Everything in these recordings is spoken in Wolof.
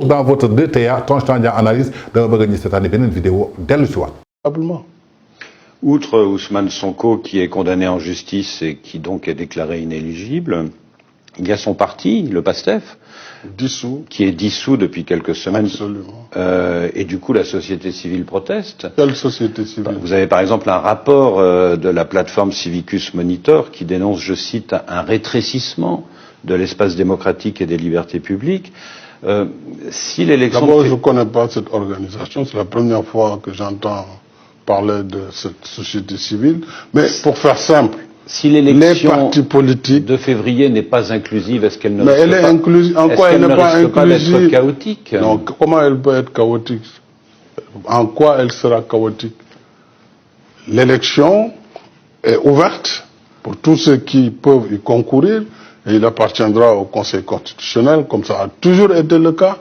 toujours dans votre 2TA Tange Tandian analyse dama bëgg ñu seetaani beneen vidéo dellu si waat. Outre Ousmane Sonko qui est condamné en justice et qui donc est déclaré inéligible, il y a son parti, le PASTEF, qui est dissous depuis quelques semaines. Absolument. Et du coup, la société civile proteste. Quelle société civile? Vous avez par exemple un rapport de la plateforme Civicus Monitor qui dénonce, je cite, un rétrécissement de l'espace démocratique et des libertés publiques. Si l'élection... D'abord, je ne connais pas cette organisation. C'est la première fois que j'entends parler de cette société civile. Mais pour faire simple, si l'élection de février n'est pas inclusive, est-ce qu'elle ne mais elle est inclusive. En quoi elle n'est pas inclusive? D'être chaotique? Non, comment elle peut être chaotique? En quoi elle sera chaotique? L'élection est ouverte pour tous ceux qui peuvent y concourir et il appartiendra au Conseil constitutionnel, comme ça a toujours été le cas,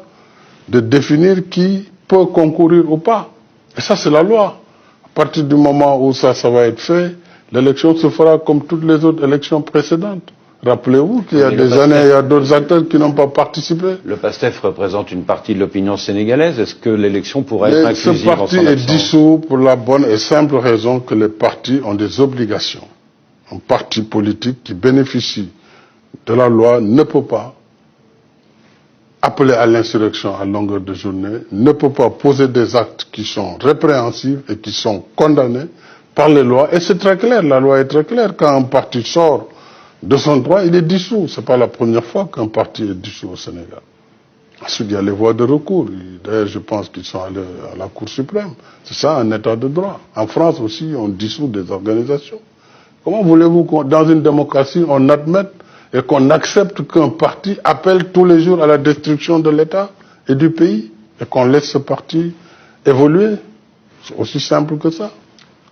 de définir qui peut concourir ou pas. Et ça, c'est la loi. À partir du moment où ça va être fait, l'élection se fera comme toutes les autres élections précédentes. Rappelez-vous qu'il y a des années, il y a d'autres acteurs qui n'ont pas participé. Le PASTEF représente une partie de l'opinion sénégalaise. Est-ce que l'élection pourrait être inclusive? Ce parti est dissous pour la bonne et simple raison que les partis ont des obligations. Un parti politique qui bénéficie de la loi ne peut pas appeler à l'insurrection à longueur de journée, ne peut pas poser des actes qui sont répréhensibles et qui sont condamnés par les lois. Et c'est très clair, la loi est très claire. Quand un parti sort de son droit, il est dissous. Ce n'est pas la première fois qu'un parti est dissous au Sénégal. Ensuite, il y a les voies de recours. D'ailleurs, je pense qu'ils sont allés à la Cour suprême. C'est ça, un état de droit. En France aussi, on dissout des organisations. Comment voulez-vous que dans une démocratie, on admette et qu'on accepte qu'un parti appelle tous les jours à la destruction de l'État et du pays et qu'on laisse ce parti évoluer? C'est aussi simple que ça.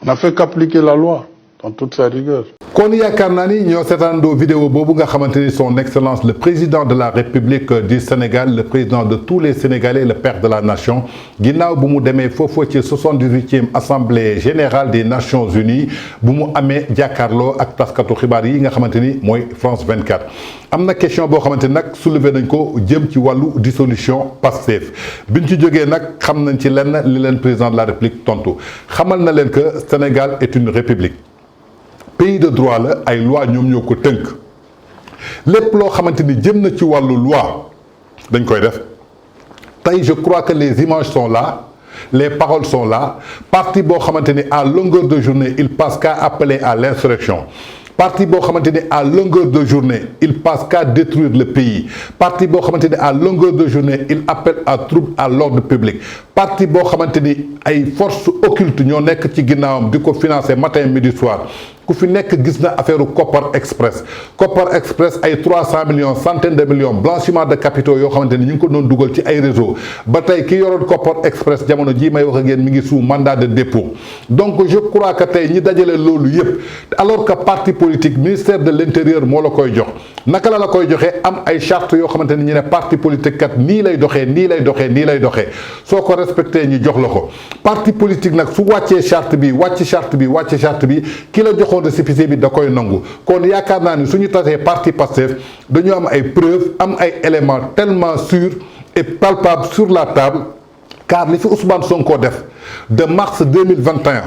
On n'a fait qu'appliquer la loi dans toute sa rigueur. kon yaakaar naa ni ñoo seetaandoo vidéo boobu nga xamante ni son excellence le président de la République du Sénégal le président de tous les Sénégalais le père de la nation ginnaaw bu mu demee foofu ci 78e assemblée générale des Nations Unies bu mu amee jàkkaarloo ak taskatu xibaar yi nga xamante ni mooy France 24 am na question boo xamante ni nag soulevé nañ ko jëm ci wàllu dissolution Pastef biñ ci jógee nag xam nañ ci lenn li leen président de la République tontu xamal na leen que Sénégal est une république. Pays de droit la ay loi ñoom ñoo ko tënk lépp loo xamante ni jëm na ci wàllu loi dañ koy def tey je crois que les images sont là les paroles sont là parti boo xamante ni à longueur de journée il passe qu'à appeler à l'insurrection parti boo xamante ni à longueur de journée il passe qu'à détruire le pays parti boo xamante ni à longueur de journée il appelle à trouble à l'ordre public parti boo xamante ni ay forces occultes ñoo nekk ci ginnaawam di ko financer matin midi soir ku fi nekk gis na affaire Kopar Express ay 300 millions centaines de millions blanchiment de capitaux yoo xamante ni ñu ngi ko doon dugal ci ay réseau ba tey ki yoroon Kopar Express jamono jii may wax ak yéen mi ngi sous mandat de dépôt donc je crois que tey ñi dajale loolu yépp alors que parti politique ministère de l'intérieur moo la koy jox naka la koy joxee am ay charte yoo xamante ni ñu ne parti politique kat nii lay doxee nii lay doxee nii lay doxee soo ko respecté ñu jox la ko parti politique nag su wàccee charte bi wàcc charte bi ki la joxoon récépissé bi da koy nangu kon yaakaar naa ni suñu tasee parti Pastef dañu am ay preuves am ay éléments tellement sûrs et palpables sur la table car li fi Ousmane Sonko def de mars 2021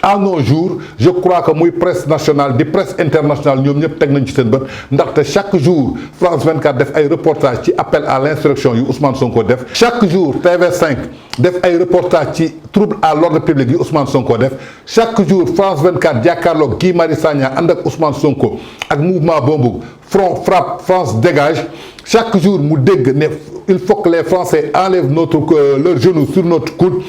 à nos jours je crois que muy presse nationale di presse internationale ñoom ñëpp teg nañ ci seen bët ndaxte chaque jour France 24 def ay reportage ci appel à l'insurrection yu Ousmane Sonko def chaque jour TV5 def ay reportage ci trouble à l'ordre public yu Ousmane Sonko def chaque jour France 24 jàkkaarloog Guy Marius Sagna ànd ak Ousmane Sonko ak mouvement boobu Front Frappe France Dégage chaque jour mu dégg ne il faut que les Français enlèvent leurs genoux sur notre coude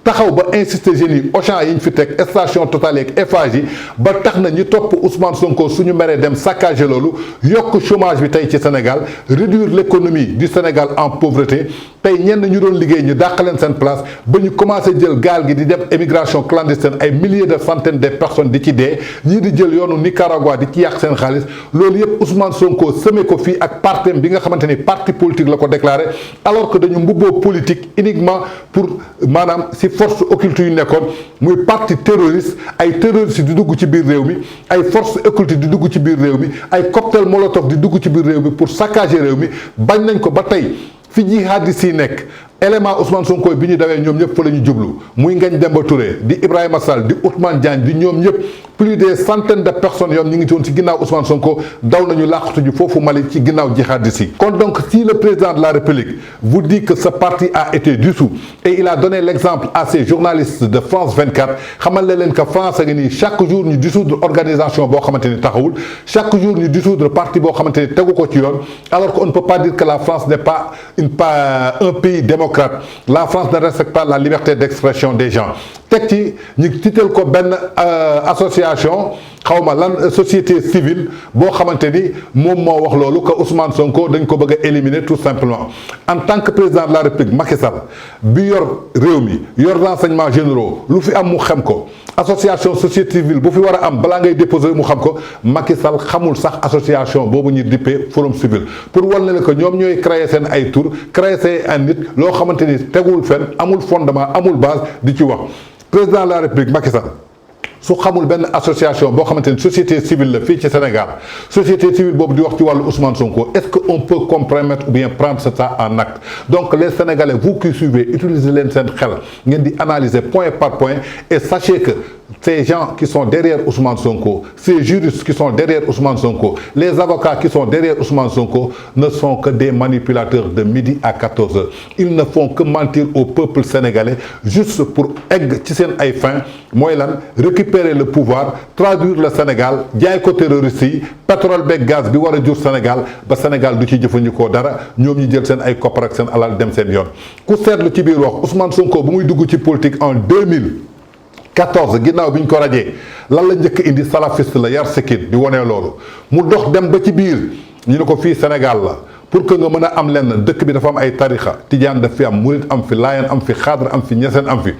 taxaw ba insister jeunes yi Auchan yi ñu fi teg station Total yeeg Eiffage yi ba tax na ñu topp Ousmane Sonko suñu meree dem saccager loolu yokk chômage bi tey ci Sénégal réduire l'économie du Sénégal en pauvreté tey ñenn ñu doon liggéey ñu dàq leen seen place ba ñu commencé jël gaal gi di dem émigration clandestine ay milliers de centaines de personnes di ci dee ñii di jël yoonu Nicaragua di ci yàq seen xaalis loolu yëpp Ousmane Sonko semé ko fii ak partem bi nga xamante ni parti politique la ko déclaré alors que dañu mbubboo politique uniquement pour maanaam si force occulte yu nekkoon muy parti terroriste ay terroristes di dugg ci biir réew mi ay force occulte di dugg ci biir réew mi ay cocktail molotov di dugg ci biir réew mi pour saccager réew mi bañ nañ ko ba tey fi jihadistes yi nekk élément Ousmane Sonko bi ñu dawee ñoom ñëpp fa la ñu jublu muy Ngagne Demba Touré di Ibrahima Sall di Ousmane Diagne di ñoom ñëpp plus de centaines de personnes yoom ñi ngi woon ci ginnaaw Ousmane Sonko daw nañu làqatu ji foofu Mali ci ginnaaw jihadistes yi. kon donc si le président de la République vous dit que ce parti a été dissous et il a donné l'exemple à ces journalistes de France 24 xamal leen que France a ngi nii chaque jour ñu dissoudre organisation boo xamante ni taxawul chaque jour ñu dissoudre parti boo xamante ni tegu ko ci yoon alors qu'on ne peut pas dire que la France n'est pas un pays démocrate. La France ne respecte pas la liberté d'expression des gens teg ci ñu tiital ko benn association xawma lan société civile boo xamante ni moom moo wax loolu que Ousmane Sonko dañ ko bëgg a éliminer tout simplement en tant que président de la République Macky Sall bi yor réew mi yor renseignements généraux lu fi am mu xam ko association société civile bu fi war a am balaa ngay déposer mu xam ko Macky Sall xamul sax association boobu ñu dippee forum civil pour wal na que ñoom ñooy créer seen ay tour créer seen ay nit loo xamante ni tegul fenn amul fondement amul base di ci wax président de la République Macky Sall su xamul benn association boo xamante ni société civile la fii ci Sénégal société civile boobu di wax ci wàllu Ousmane Sonko est-ce que on peut compromettre ou bien prendre ça en acte donc les Sénégalais vous qui suivez utilisez leen seen xel ngeen di analyser point par point et sachez que ces gens qui sont derrière Ousmane Sonko, ces juristes qui sont derrière Ousmane Sonko, les avocats qui sont derrière Ousmane Sonko ne sont que des manipulateurs de midi à 14h. Ils ne font que mentir au peuple sénégalais juste pour egg ci seen ay fin mooy lan récupérer le pouvoir traduire le Sénégal jaay ko terroriste yi pétrole beeg gaz bi war a jur Sénégal ba Sénégal du ci jëfandikoo dara ñoom ñu jël seen ay koppar ak seen alal dem seen yoon ku seetlu ci biir wax Ousmane Sonko bu muy dugg ci politique en 2014 ginnaaw bi ñu ko rajee lan la njëkk indi salafiste la yar sikkin di wonee loolu mu dox dem ba ci biir ñu ne ko fii Sénégal la pour que nga mën a am lenn dëkk bi dafa am ay tarixa tijaan daf fi am murit am fi laayeen am fi xaadar am fi ñeseen am fi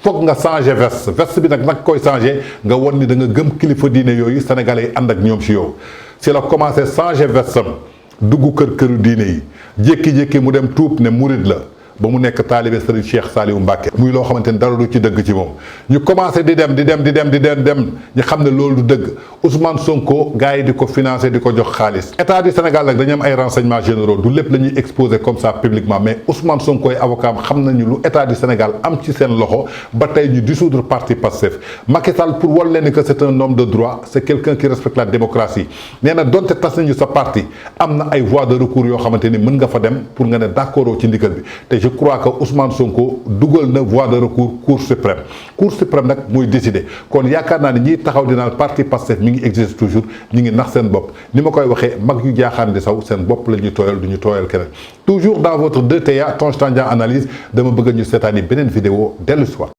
foog nga changé veste bi nag koy changé nga won ni da nga gëm kilifa diine yooyu sénégalais yi ànd ak ñoom si yow si la commencé changé veste am dugg këru diine yi jékki-jékki mu dem tuub ne murit la ba mu nekk taalibe Serigne Cheikh Saliou Mbacké muy loo xamante ni dara du ci dëgg ci moom ñu commencé di dem ñu xam ne loolu du dëgg Ousmane Sonko gars yi di ko financé di ko jox xaalis état du Sénégal nag dañu am ay renseignements généraux du lépp la ñuy exposé comme ça publiquement mais Ousmane Sonko ay avocat xam nañu lu état du Sénégal am ci seen loxo ba tey ñu dissoudre parti Pastef Macky Sall pour wal leen que c'est un homme de droit c'est quelqu'un qui respecte la démocratie nee na donte tas nañu sa parti am na ay voies de recours yoo xamante ni mën nga fa dem pour nga ne d'accord ci ndigal bi je crois que Ousmane Sonko dugal na voie de recours Cour suprême nag mooy décider kon yaakaar naa ne ñiy taxaw di naan parti Pastef mi ngi existe toujours ñi ngi nax seen bopp ni ma koy waxee mag yu jaaxaan di saw seen bopp la ñuy tooyal du ñu tooyal keneen toujours dans votre 2TA Tange Tandian analyse dama bëgg ñu seetaani beneen vidéo dellu si waat.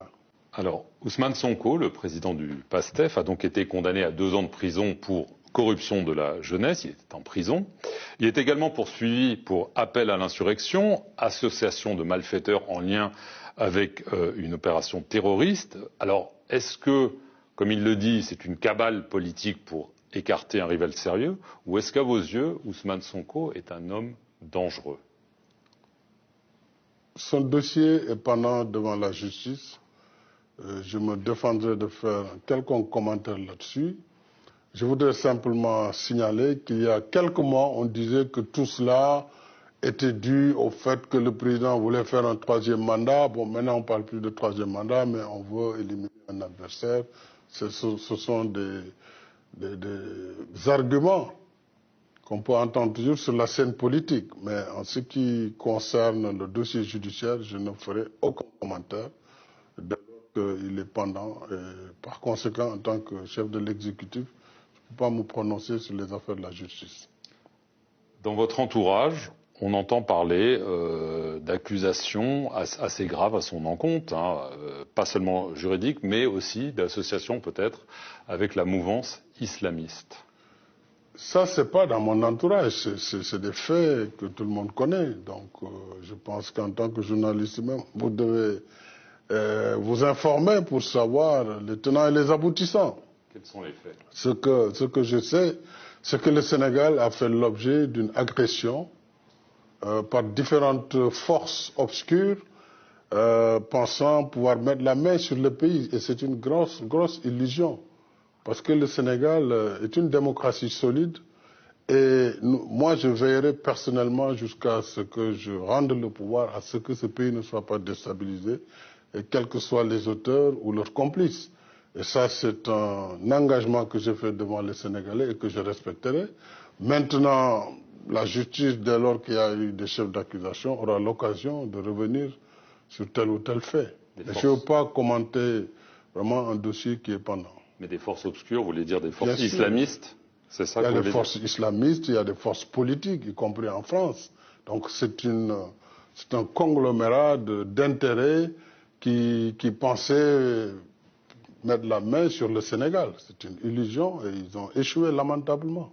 Alors Ousmane Sonko, le président du PASTEF, a donc été condamné à 2 ans de prison pour corruption de la jeunesse, il est en prison. Il est également poursuivi pour appel à l'insurrection, association de malfaiteurs en lien avec une opération terroriste. Alors, est-ce que, comme il le dit, c'est une cabale politique pour écarter un rival sérieux, ou est-ce qu'à vos yeux, Ousmane Sonko est un homme dangereux? Son dossier est pendant devant la justice. Je me défendrai de faire un quelconque commentaire là-dessus. Je voudrais simplement signaler qu'il y a quelques mois, on disait que tout cela était dû au fait que le président voulait faire un 3e mandat. Bon, maintenant on ne parle plus de 3e mandat, mais on veut éliminer un adversaire. Ce sont des arguments qu'on peut entendre toujours sur la scène politique. Mais en ce qui concerne le dossier judiciaire, je ne ferai aucun commentaire. Il est pendant. Et par conséquent, en tant que chef de l'exécutif, je ne peux pas me prononcer sur les affaires de la justice. Dans votre entourage, on entend parler d'accusations assez graves à son encontre, hein, pas seulement juridiques, mais aussi d'associations peut-être avec la mouvance islamiste. Ça, c'est pas dans mon entourage, c'est des faits que tout le monde connaît. Donc, je pense qu'en tant que journaliste même, vous devez vous informer pour savoir les tenants et les aboutissants. Quels sont les faits? Ce que je sais, c'est que le Sénégal a fait l'objet d'une agression par différentes forces obscures pensant pouvoir mettre la main sur le pays. Et c'est une grosse illusion. Parce que le Sénégal est une démocratie solide Et moi, je veillerai personnellement jusqu'à ce que je rende le pouvoir, à ce que ce pays ne soit pas déstabilisé, et quels que soient les auteurs ou leurs complices. Et ça, c'est un engagement que j'ai fait devant les Sénégalais et que je respecterai. Maintenant, la justice, dès lors qu'il y a eu des chefs d'accusation, aura l'occasion de revenir sur tel ou tel fait. Mais je ne veux pas commenter vraiment un dossier qui est pendant. Mais des forces obscures, vous voulez dire des forces islamistes? C'est ça que vous voulez dire? Il y a des forces islamistes, il y a des forces politiques, y compris en France. Donc c'est un conglomérat d'intérêts qui pensaient mettre la main sur le Sénégal. C'est une illusion et ils ont échoué lamentablement.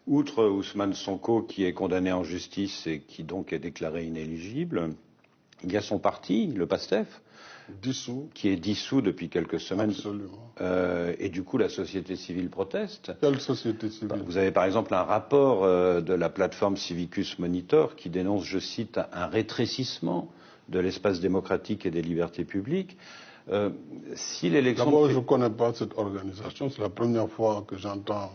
Outre Ousmane Sonko, qui est condamné en justice et qui donc est déclaré inéligible, il y a son parti, le PASTEF, dissous, qui est dissous depuis quelques semaines. Absolument. Et du coup, la société civile proteste. Quelle société civile? Vous avez par exemple un rapport de la plateforme Civicus Monitor qui dénonce, je cite, un rétrécissement de l'espace démocratique et des libertés publiques. Si l'élection... D'abord, je ne connais pas cette organisation. C'est la première fois que j'entends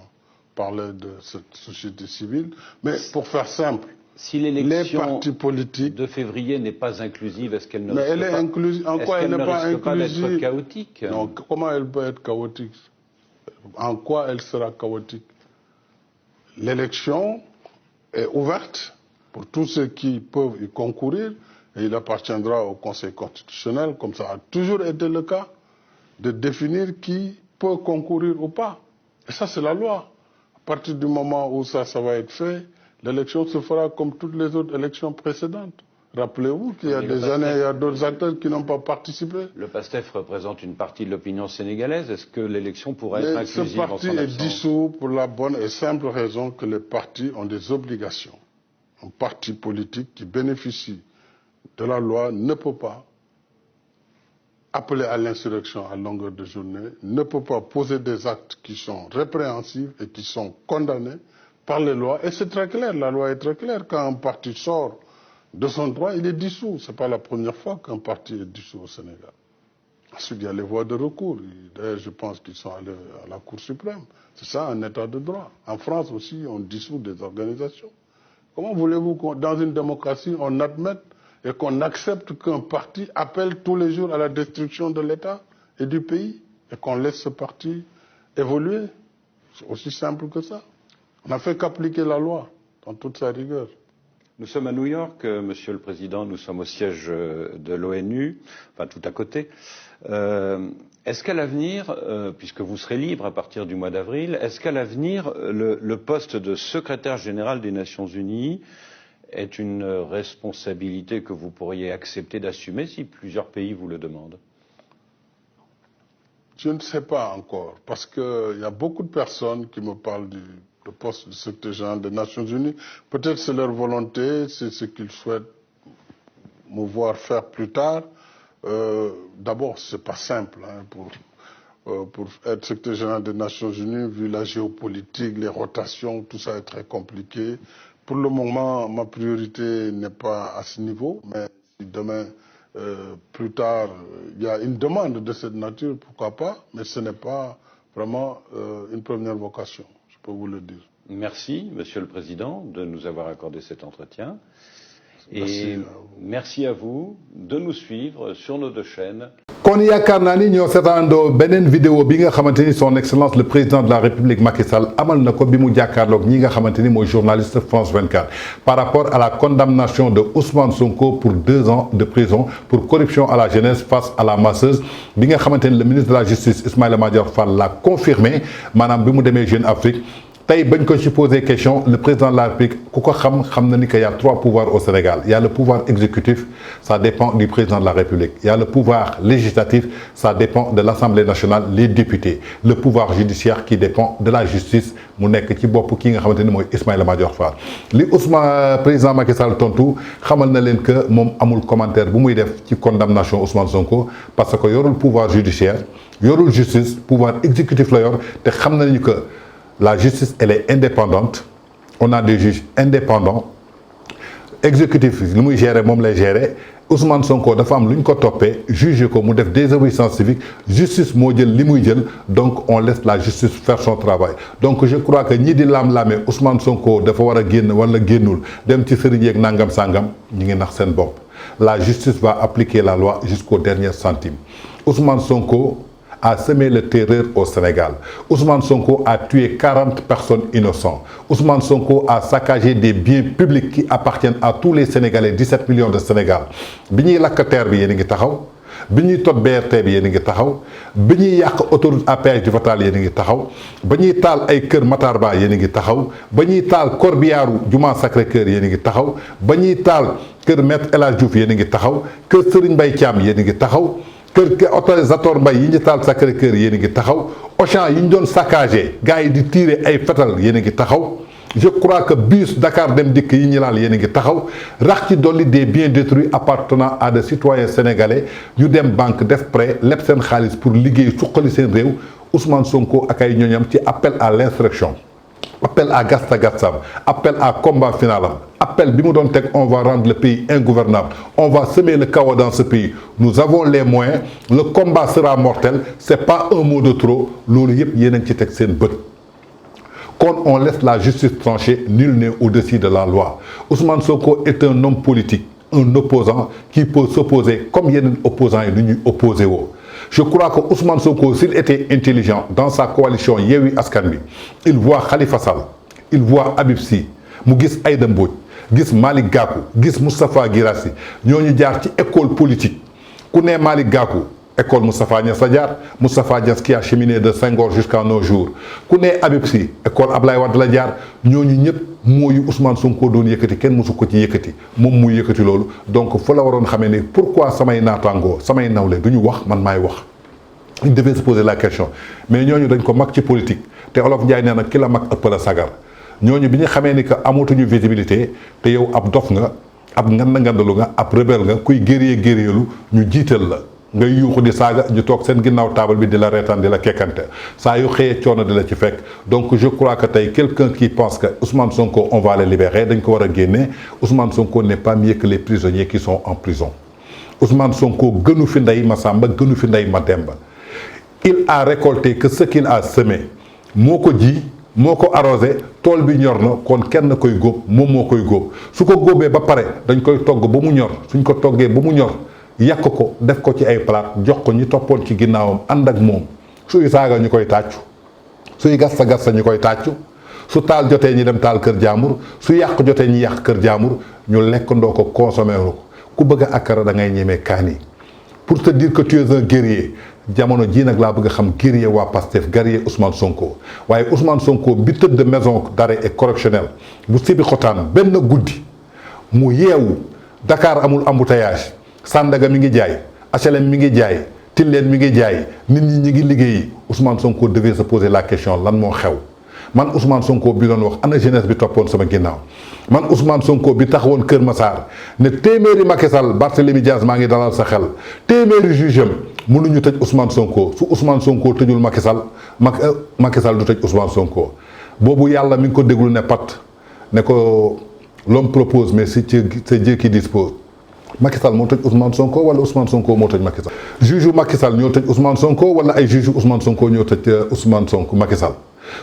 parler de cette société civile. Mais pour faire simple, si les partis politiques de février n'est pas inclusive, est-ce qu'elle ne mais risque elle est pas, inclusive. En quoi elle n'est pas inclusive? d'être chaotique? Non, comment elle peut être chaotique? En quoi elle sera chaotique? L'élection est ouverte pour tous ceux qui peuvent y concourir et il appartiendra au Conseil constitutionnel, comme ça a toujours été le cas, de définir qui peut concourir ou pas. Et ça, c'est la loi. À partir du moment où ça va être fait, l'élection se fera comme toutes les autres élections précédentes. Rappelez-vous qu'il y a des années, il y a d'autres acteurs qui n'ont pas participé. Le PASTEF représente une partie de l'opinion sénégalaise. Est-ce que l'élection pourrait être inclusive? Ce parti est dissous pour la bonne et simple raison que les partis ont des obligations. Un parti politique qui bénéficie de la loi ne peut pas appeler à l'insurrection à longueur de journée, ne peut pas poser des actes qui sont répréhensibles et qui sont condamnés par les lois. Et c'est très clair, la loi est très claire. Quand un parti sort de son droit, il est dissous. Ce n'est pas la première fois qu'un parti est dissous au Sénégal. Ensuite, il y a les voies de recours. D'ailleurs, je pense qu'ils sont allés à la Cour suprême. C'est ça, un état de droit. En France aussi, on dissout des organisations. Comment voulez-vous que dans une démocratie, on admette et qu'on accepte qu'un parti appelle tous les jours à la destruction de l'État et du pays et qu'on laisse ce parti évoluer? C'est aussi simple que ça. On n'a fait qu'appliquer la loi dans toute sa rigueur. Nous sommes à New York, Monsieur le Président, nous sommes au siège de l'ONU, enfin tout à côté. Est-ce qu'à l'avenir, puisque vous serez libre à partir du mois d'avril, est-ce qu'à l'avenir, le poste de secrétaire général des Nations Unies est une responsabilité que vous pourriez accepter d'assumer si plusieurs pays vous le demandent? Je ne sais pas encore, parce qu'il y a beaucoup de personnes qui me parlent du poste de secrétaire général des Nations Unies. Peut-être c'est leur volonté, c'est ce qu'ils souhaitent me voir faire plus tard. D'abord, c'est pas simple pour être secrétaire général des Nations Unies, vu la géopolitique, les rotations, tout ça est très compliqué. Pour le moment, ma priorité n'est pas à ce niveau, mais si demain, plus tard, il y a une demande de cette nature, pourquoi pas, mais ce n'est pas vraiment une première vocation, je peux vous le dire. Merci, Monsieur le Président, de nous avoir accordé cet entretien. Et merci à vous de nous suivre sur nos deux chaînes. kon yaakaar naa ni ñoo seetaandoo beneen vidéo bi nga xamante ni son excellence le président de la république Macky Sall amal na ko bi mu jàkkaarloog ñi nga xamante ni mooy journaliste France 24 par rapport à la condamnation de Ousmane Sonko pour 2 ans de prison pour corruption à la jeunesse face à la masseuse bi nga xamante ni le ministre de la justice Ismaïla Madior Fall l'a confirmé maanaam bi mu demee Jeune Afrique. Tay bañ ko ci poser question le président de la République ku ko xam na ni que y a 3 pouvoirs au Sénégal. Il y a le pouvoir exécutif, ça dépend du président de la République. Il y a le pouvoir législatif, ça dépend de l'Assemblée nationale, les députés. Le pouvoir judiciaire qui dépend de la justice mu nekk ci bopp ki nga xamanteni moy Ismaïla Madior Fall. Li Ousmane président Macky Sall tontu xamal na len que mom amul commentaire bu muy def ci condamnation Ousmane Sonko parce que yorul pouvoir judiciaire, yorul justice, pouvoir exécutif la yor te xam nañu que la justice, elle est indépendante. On a des juges indépendants. exécutif li muy gérer moom lay gérer Ousmane Sonko dafa am lu ñu ko toppee jugé ko mu def désobéissance civique justice moo jël li muy jël donc on laisse la justice faire son travail donc je crois que ñii di laam-laamee Ousmane Sonko dafa war a génn wala génnul dem ci sëriñ yeeg nangam sangam ñi ngi nax seen bopp la justice va appliquer la loi jusqu'au dernier centime Ousmane Sonko a semé le terreur au Sénégal. Ousmane Sonko a tué 40 personnes innocentes. Ousmane Sonko a saccagé des biens publics qui appartiennent à tous les Sénégalais, 17 millions de Sénégal. Bini lak terre bi yéen ngi taxaw, biñuy tot BRT bi yéen ngi taxaw, biñuy yak autoroute à péage du Fatal yéen ngi taxaw, bañuy taal ay kër Matar Ba yéen ngi taxaw, bañuy taal Corbiaru Juma Sacré-Cœur yéen ngi taxaw, bañuy taal kër Maître El Hadji Diouf yéen ngi taxaw, kër Serigne Mbaye Thiam yéen ngi taxaw. Kër autorisateur Mbaye yi ñu taal Sacré-Cœur yéen a ngi taxaw Auchan yi ñu doon saccagé gars yi di tirer ay fetal yéen a ngi taxaw je crois que bus Dakar Dem Dikk yi ñu laal yéen a ngi taxaw rax ci dolli des biens détruits appartenant à des citoyens sénégalais ñu dem banque def prêt leb seen xaalis pour liggéey suqali seen réew Ousmane Sonko ak ay ñoñam ci appel à l'insurrection appel à gasta gatsam appel à combat final appel bi mu doon teg on va rendre le pays ingouvernable on va semer le chaos dans ce pays nous avons les moyens le combat sera mortel c'est pas un mot de trop loolu yëpp yéen a ngi ci teg seen bët kon on laisse la justice trancher nul n'est au-dessus de la loi Ousmane Sonko est un homme politique un opposant qui peut s'opposer comme yeneen opposants yi nu ñuy opposé woo je crois que Ousmane Sonko s'il était intelligent dans sa coalition Yewwi Askan Wi il voit Khalifa Sall il voit Habib Sy mu gis Aïda Mbodj gis Malick Gakou gis Moustapha Guirassy ñooñu jaar ci école politique ku ne Malick Gakou école Moustapha Niasse la jaar Moustapha Niasse qui a cheminé de Senghor jusqu'à nos jours ku ne Habib Sy école Ablaye Wade la jaar ñooñu ñëpp mooyu Ousmane Sonko doon yëkkati kenn mosu ko ci yëkkati moom muy yëkkati loolu donc fa la waroon xamee ne pourquoi samay naataangoo samay nawle du ñu wax man maay wax il devait se poser la question mais ñooñu dañ ko mag ci politique te Olof Njaay nee na ki la mag ëpp la sagar ñooñu bi ñu xamee ni que amatuñu visibilité te yow ab dof nga ab ngandalu nga ab rebelle nga kuy guerrier-guerrieru ñu jiital la ngay yuuxu di saaga ñu toog seen ginnaaw taabal bi di la reetaan di la kekkante saa yu xëyee coono di la ci fekk donc je crois que tey quelqu'un qui pense que Ousmane Sonko on va le libérer dañ ko war a génne Ousmane Sonko n'est pas mieux que les prisonniers qui sont en prison Ousmane Sonko gënu fi ndey Masamba gënu fi ndey Mademba il a récolté que ce qu'il a semé moo ko ji moo ko arrosé tool bi ñor na kon kenn koy góob moom moo koy góob su ko góobee ba pare dañ koy togg ba mu ñor suñ ko toggee ba mu ñor yàq ko def ko ci ay plat jox ko ñi toppoon ci ginnaawam ànd ak moom suy saaga ñu koy tàccu suy gasta gasta ñu koy tàccu su taal jotee ñi dem taal kër jaambur su yàq jotee ñi yàq kër jaambur ñu lekkandoo ko consommé ko ku bëgg a akkara da ngay ñemee kaani pour te dire que tu es un guerrier jamono jii nag laa bëgg a xam guerrier waa Pastef guerrier Ousmane Sonko waaye Ousmane Sonko bi tëdd maison d'arrêt et correctionnel bu sibi xotaan benn guddi mu yeewu Dakar amul embouteillage Sandaga mi ngi jaay HLM mi ngi jaay Tilène mi ngi jaay nit ñi ñi ngi liggéeyi Ousmane Sonko devait se poser la question lan moo xew man Ousmane Sonko bi doon wax ana jeunesse bi toppoon sama ginnaaw man Ousmane Sonko bi taxawoon Kër Massar ne téeméeri Macky Sall Barthélémy Dias maa ngi dalal sa xel téeméeri juge am mënuñu tëj Ousmane Sonko su Ousmane Sonko tëjul Macky Sall Macky Sall du tëj Ousmane Sonko boobu yàlla mi ngi ko déglu ne pat ne ko l'homme propose mais c'est Dieu qui dispose Macky Sall moo tëj Ousmane Sonko wala Ousmane Sonko moo tëj Macky Sall juge Macky Sall ñoo tëj Ousmane Sonko wala ay juge Ousmane Sonko ñoo tëj Ousmane Sonko Macky Sall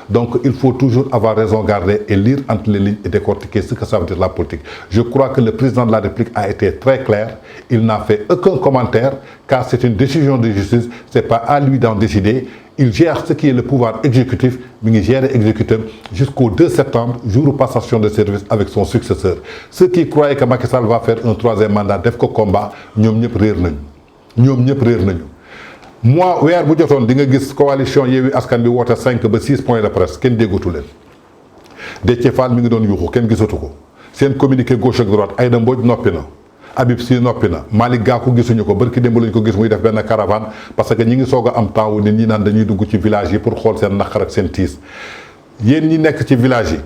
donc il faut toujours avoir raison garder et lire entre les lignes et décortiquer ce que ça veut dire la politique je crois que le président de la République a été très clair il n'a fait aucun commentaire car c'est une décision de justice c'est pas à lui d'en décider il gère ce qui est le pouvoir exécutif mi ngi gérer exécutif jusqu'au 2 septembre jour de passation de service avec son successeur ceux qui croyaient que Macky Sall va faire un troisième mandat def ko combat ñoom ñëpp réer nañu moi weer bu jotoon di nga gis coalition Yewwi Askan Wi woote 5 ba 6 points de presse kenn déggatu leen Déthié Fall mi ngi doon yuuxu kenn gisatu ko seen communiqué gauche ak droite Aïda Mbodj noppi na Habib Sy noppi na Malick Gakou gisuñu ko barki démb lañu ko gis muy def benn caravane parce que ñi ngi soog a am temps wu nit ñi naan dañuy dugg ci village yi pour xool seen naqar ak seen tiis yéen ñi nekk ci village yi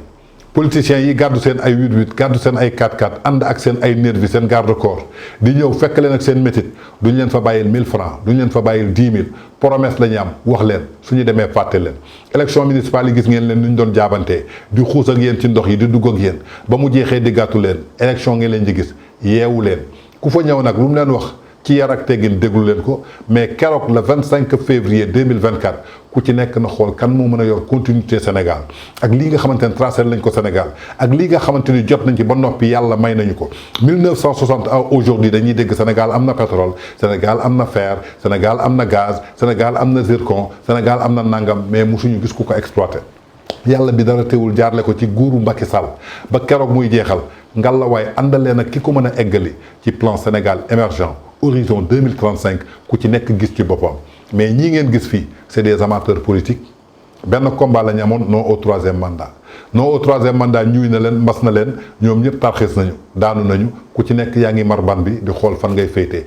politiciens yi gàddu seen ay 88 gàddu seen ay 4x4 ànd ak seen ay nervi seen garde corps di ñëw fekk leen ak seen métit duñ leen fa bàyyil 1000 francs duñ leen fa bàyyil 10 000 promesse la ñu am wax leen suñu demee fàtte leen. élection municipale yi gis ngeen leen ni ñu doon jaabantee di xuus ak yéen ci ndox yi di dugg ak yéen ba mu jeexee di gàttu leen élection ngeen leen di gis yeewu leen ku fa ñëw nag lu mu leen wax ci yar ak teggin déglu leen ko mais keroog le 25 février 2024 ku ci nekk na xool kan moo mën a yor continuité Sénégal ak lii nga xamante ne tracé lañ ko Sénégal ak lii nga xamante ni jot nañ ci ba noppi yàlla may nañu ko 1960 à aujourd'hui dañuy dégg Sénégal am na pétrole Sénégal am na fer Sénégal am na gaz Sénégal am na zircon Sénégal am na nangam mais mosuñu gis ku ko exploité. yàlla bi dara teewul jaarle ko ci guuru Macky Sall ba keroog muy jeexal ngallaawaay àndalee nag ki ko mën a eggali ci plan Sénégal émergent horizon 2035 ku ci nekk gis ci boppam mais ñii ngeen gis fii c'est des amateurs politiques benn combat la ñu amoon non au troisième mandat non au troisième mandat ñuy na leen mbas na leen ñoom ñëpp tarxiis nañu daanu nañu ku ci nekk yaa ngi marban bi di xool fan ngay féetee.